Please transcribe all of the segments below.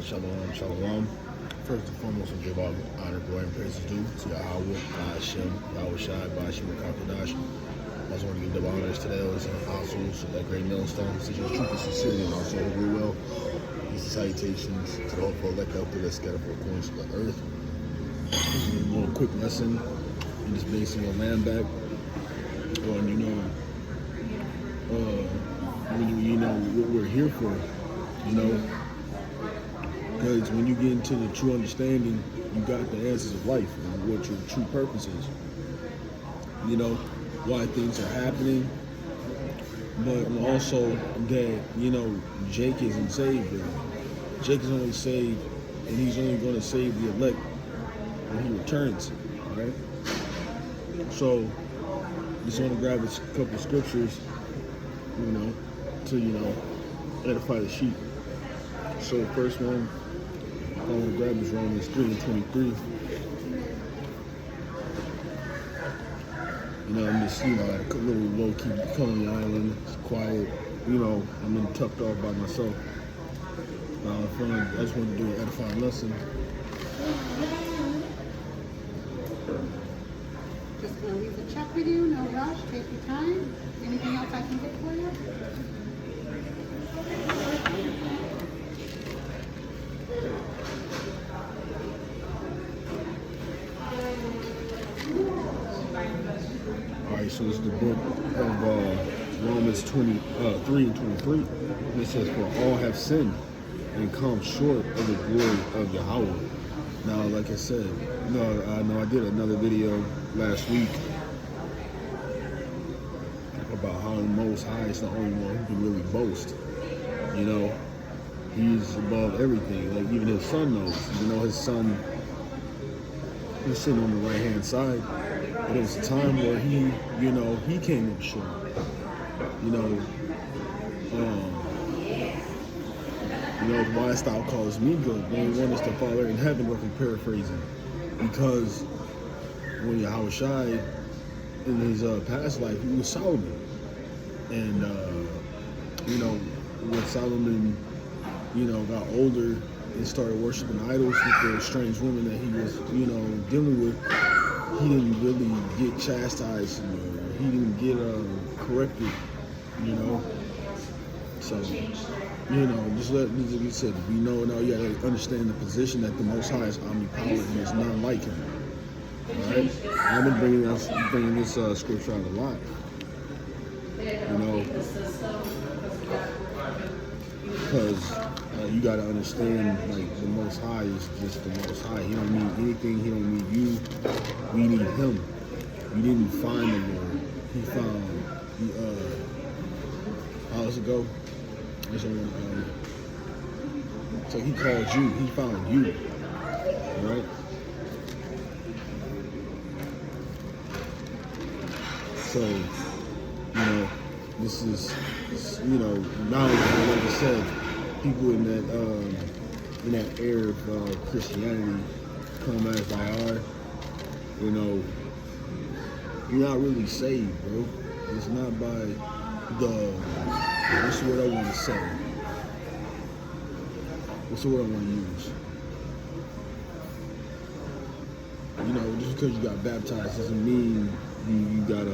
Shalom, shalom. First and foremost, I give all honor, glory, and praises due to Yahweh, Hashem, Yahweh Shai, Bashim, Kakadash. I also want to give double honors to the elders and apostles of that great millstone, such as truth and sincerity, and also agree well. These salutations to the hopeful elect out there that scatter for corners of the earth. A little quick lesson in just basing your land back on, you know what we're here for, because when you get into the true understanding, you got the answers of life and what your true purpose is. Why things are happening, but also that, Jake isn't saved yet. Jake is only saved, and he's only going to save the elect when he returns, right? So, just want to grab a couple of scriptures, to, edify the sheep. So, the first one I want to grab is Romans 3:23. I'm just, like a little low-key Coney Island. It's quiet. I'm in tucked off by myself. I just want to do an edifying lesson. Just going to leave the check with you. No rush. Take your time. Anything else I can get for you? Alright, so it's the book of Romans 3:23. And it says, "For all have sinned and come short of the glory of Yahweh." Now, like I said, I did another video last week about how the Most High is the only one who can really boast. He's above everything. Like, even his son knows. His son is sitting on the right-hand side. But there was a time where he came up short. Why thou calls me good? The only one is the Father in heaven, roughly paraphrasing. Because when Yahweh Shai, in his past life, he was Solomon. And, when Solomon, got older and started worshiping idols with the strange woman that he was, dealing with, he didn't really get chastised, he didn't get corrected, So, just like we said, now you gotta understand the position that the Most High is omnipotent and there's none like him. Alright? I've been bringing this scripture out a lot. Because you gotta understand, like, the Most High is just the Most High. He don't need anything. He don't need you. We need Him. You didn't find the Lord. He found. How does it go? So He called you. He found you. Right? So, this is, now, like I said, people in that era of Christianity come as they are, you're not really saved, bro. It's not by what's the word I want to say? What's the word I want to use? Just because you got baptized doesn't mean you got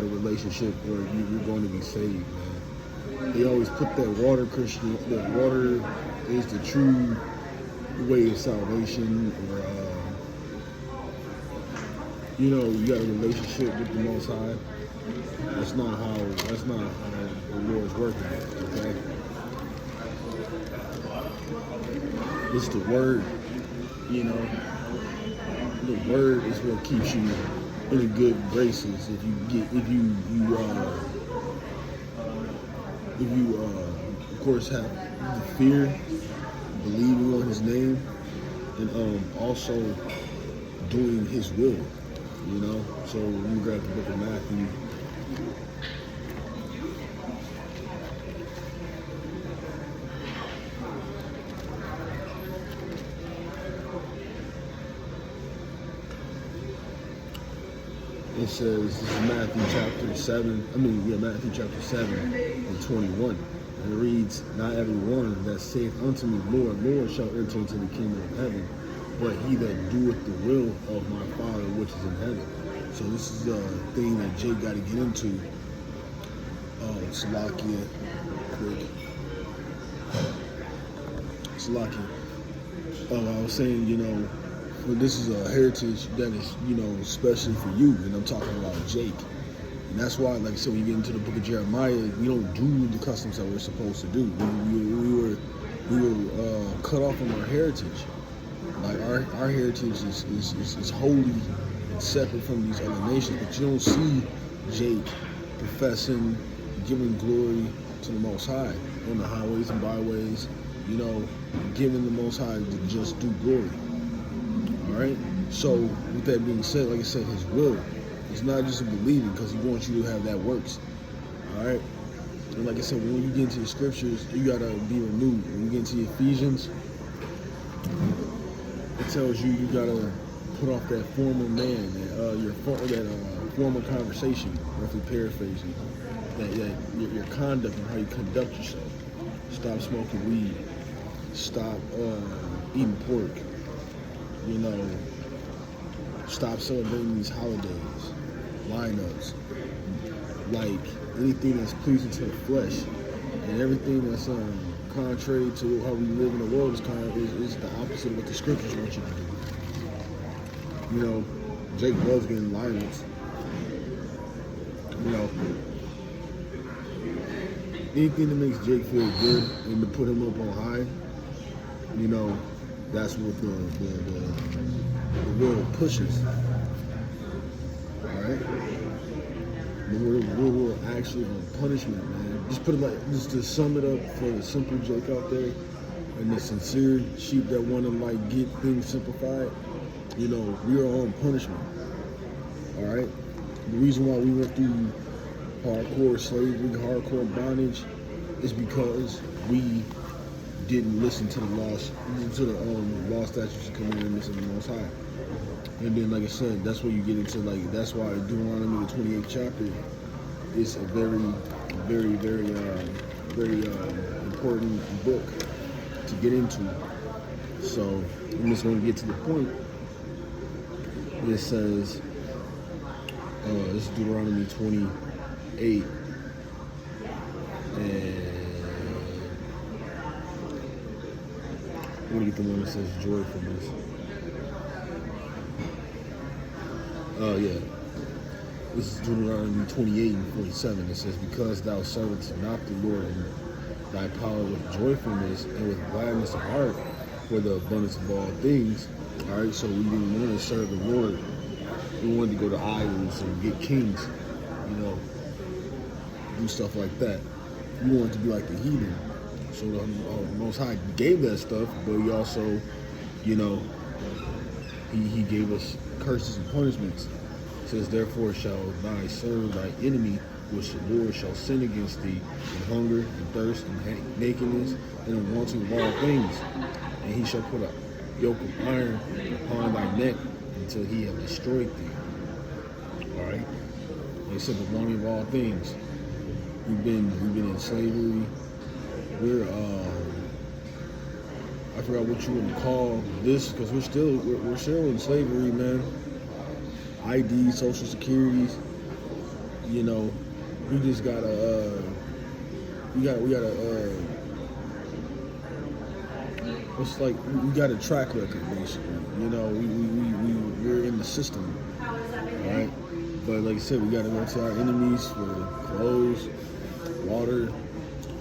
a relationship where you're going to be saved, man. They always put that water is the true way of salvation, or you got a relationship with the Most High. That's not how the Lord's working, okay? It's the word, the word is what keeps you in good graces. If you of course have the fear, believing on His name, and also doing His will. So when you grab the book of Matthew. It says, this is Matthew chapter 7 and 21. And it reads, not every one that saith unto me, Lord, Lord, shall enter into the kingdom of heaven, but he that doeth the will of my Father which is in heaven. So this is a thing that Jake got to get into. Salakia, quick. Salakia. I was saying, well, this is a heritage that is, especially for you, and I'm talking about Jake. And that's why, like I said, when you get into the book of Jeremiah, we don't do the customs that we're supposed to do. We were cut off from our heritage. Like our heritage is holy and separate from these other nations. But you don't see Jake professing, giving glory to the Most High on the highways and byways. Giving the Most High to just do glory. All right. So with that being said, like I said, His will. It's not just a believing, because He wants you to have that works. All right. And like I said, when you get into the scriptures, you gotta be renewed. When you get into Ephesians, it tells you gotta put off that former man, that former conversation, roughly paraphrasing, that your conduct and how you conduct yourself. Stop smoking weed. Stop eating pork. Stop celebrating these holidays, lineups, like anything that's pleasing to the flesh, and everything that's contrary to how we live in the world is the opposite of what the scriptures want you to do. Jake loves getting lineups. Anything that makes Jake feel good and to put him up on high, that's what the world pushes. Alright? We're actually on punishment, man. Just put it just to sum it up for the simple Jake out there and the sincere sheep that want to get things simplified, we are on punishment. Alright? The reason why we went through hardcore slavery, hardcore bondage is because we didn't listen to the law statutes and commandments of the Most High. And then, like I said, that's where you get into that's why Deuteronomy the 28th chapter is a very, very, very, very important book to get into. So I'm just going to get to the point. It says, this is Deuteronomy 28, and I'm going to get the one that says joyfulness. Oh, yeah. This is Deuteronomy 28 and 47. It says, because thou servest not the Lord in thy power with joyfulness and with gladness of heart for the abundance of all things. All right, so we didn't want to serve the Lord. We wanted to go to idols and get kings, do stuff like that. We wanted to be like the heathen. So the Most High gave that stuff, but He also, He gave us curses and punishments. It says, therefore shall thy serve thy enemy, which the Lord shall send against thee, in hunger and thirst and nakedness and in wanting of all things. And he shall put a yoke of iron upon thy neck until he have destroyed thee. All right. They said the wanting of all things. We've been in slavery. We're I forgot what you would call this, because we're still in slavery, man. ID, social securities. We just gotta it's like we got a track record, basically. We're in the system, all right. But like I said, we gotta go to our enemies for clothes, water,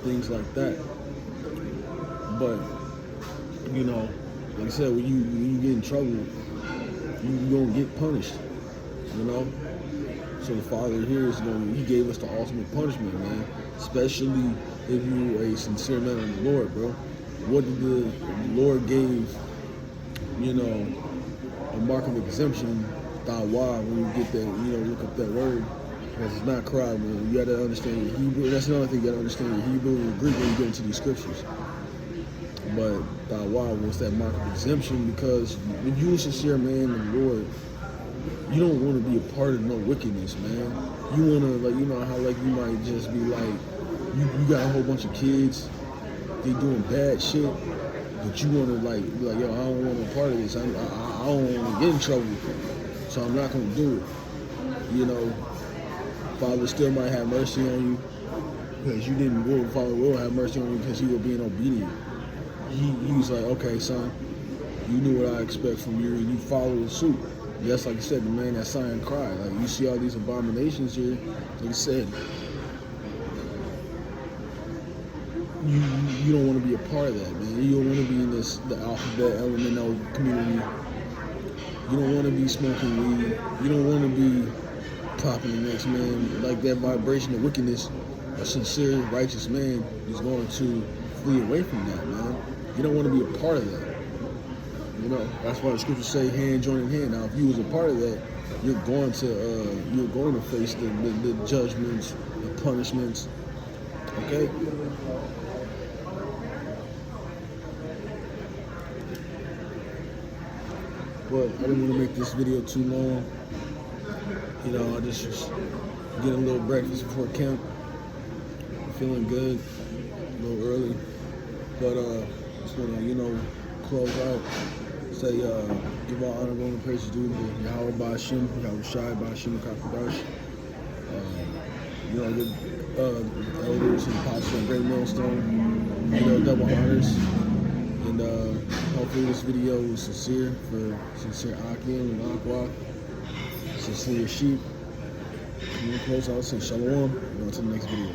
things like that. But like I said, when you get in trouble, you gonna get punished. So the Father here He gave us the ultimate punishment, man. Especially if you're a sincere man of the Lord, bro. What did the Lord gave, a mark of exemption, tawah, when you get that, look up that word. Because it's not cry, man. You gotta understand your Hebrew. That's another thing, you gotta understand your Hebrew and your Greek when you get into these scriptures. But tawah was that mark of exemption, because if you're a sincere man of the Lord, you don't want to be a part of no wickedness, man. You want to, how you might just be you got a whole bunch of kids, they doing bad shit, but you want to like be like, yo, I don't want no part of this. I don't want to get in trouble, so I'm not gonna do it. You know, Father still might have mercy on you because you didn't go. Father will have mercy on you because you were being obedient. He was like, okay, son, you knew what I expect from you, and you followed suit. Yes, like I said, the man that sigh and cry. Like you see all these abominations here. Like I said, you don't want to be a part of that, man. You don't want to be in the alphabet elemental community. You don't want to be smoking weed. You don't want to be popping the next man. Like that vibration of wickedness, a sincere, righteous man is going to flee away from that, man. You don't want to be a part of that. You know, that's why the scriptures say hand joining hand. Now, if you was a part of that, you're going to face the judgments, the punishments. Okay. But I didn't want to make this video too long. You know, I just was getting a little breakfast before camp. Feeling good, a little early. But just want to, close out. Say, give all honor, glory, and praise to Yahweh Ba'Hashem, Yahweh Shai Ba'Hashem Kakadash. Give elders and apostles and great millstone, double honors. And hopefully this video was sincere for sincere Akim and Aqua, sincere sheep. I'm going to close out, say shalom, and on to the next video.